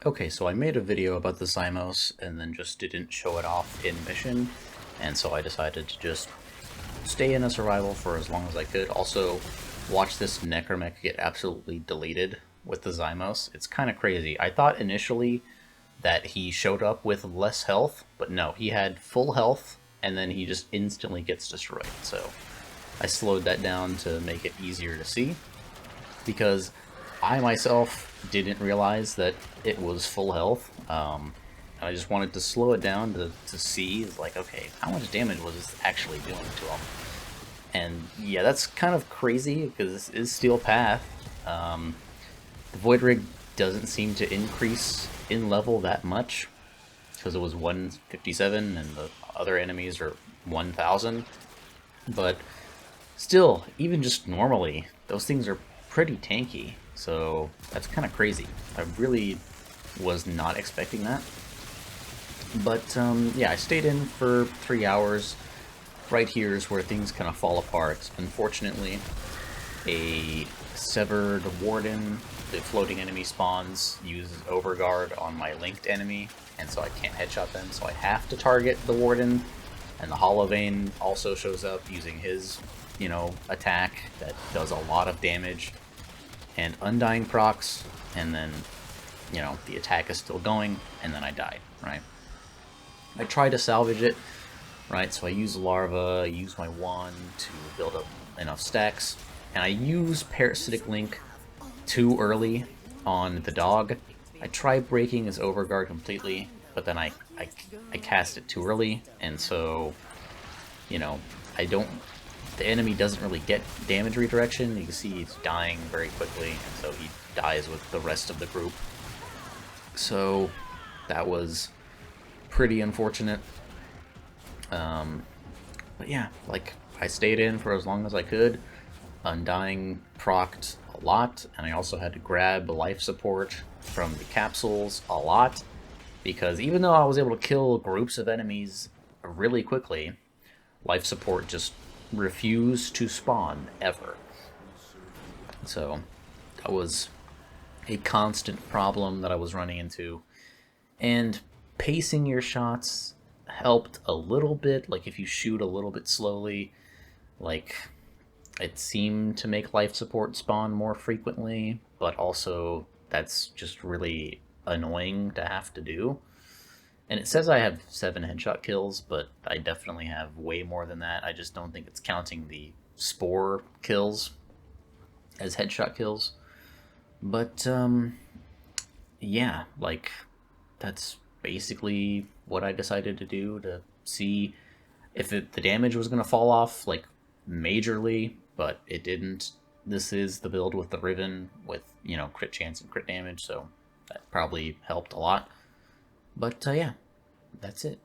Okay, so I made a video about the Zymos and then just didn't show it off in mission, and so I decided to just stay in a survival for as long as I could. Also, watch this Necromech get absolutely deleted with the Zymos. It's kind of crazy. I thought initially that he showed up with less health, but no, he had full health, and then he just instantly gets destroyed. So I slowed that down to make it easier to see, because I myself didn't realize that it was full health. I just wanted to slow it down to see, like, okay, how much damage was this actually doing to him? And yeah, that's kind of crazy because this is Steel Path. The Void Rig doesn't seem to increase in level that much because it was 157 and the other enemies are 1000. But still, even just normally, those things are pretty tanky. So that's kind of crazy. I really was not expecting that. But yeah, I stayed in for 3 hours. Right here is where things kind of fall apart. Unfortunately, a severed warden, the floating enemy spawns, uses overguard on my linked enemy, and so I can't headshot them, so I have to target the warden. And the Hollow Vein also shows up using his, attack that does a lot of damage. And Undying procs, and then, the attack is still going, and then I died, right? I tried to salvage it, right? So I use Larva, I use my wand to build up enough stacks, and I use Parasitic Link too early on the dog. I tried breaking his overguard completely, but then I cast it too early, and so, I don't... The enemy doesn't really get damage redirection. You can see he's dying very quickly, and so he dies with the rest of the group. So that was pretty unfortunate. But yeah, like, I stayed in for as long as I could. Undying procced a lot, and I also had to grab life support from the capsules a lot, because even though I was able to kill groups of enemies really quickly, life support just refused to spawn ever. So that was a constant problem that I was running into. And pacing your shots helped a little bit. Like, if you shoot a little bit slowly, like, it seemed to make life support spawn more frequently, but also that's just really annoying to have to do. And it says I have 7 headshot kills, but I definitely have way more than that. I just don't think it's counting the spore kills as headshot kills. But, yeah, like, that's basically what I decided to do to see if the damage was going to fall off, like, majorly, but it didn't. This is the build with the Riven with, crit chance and crit damage, so that probably helped a lot. But yeah, that's it.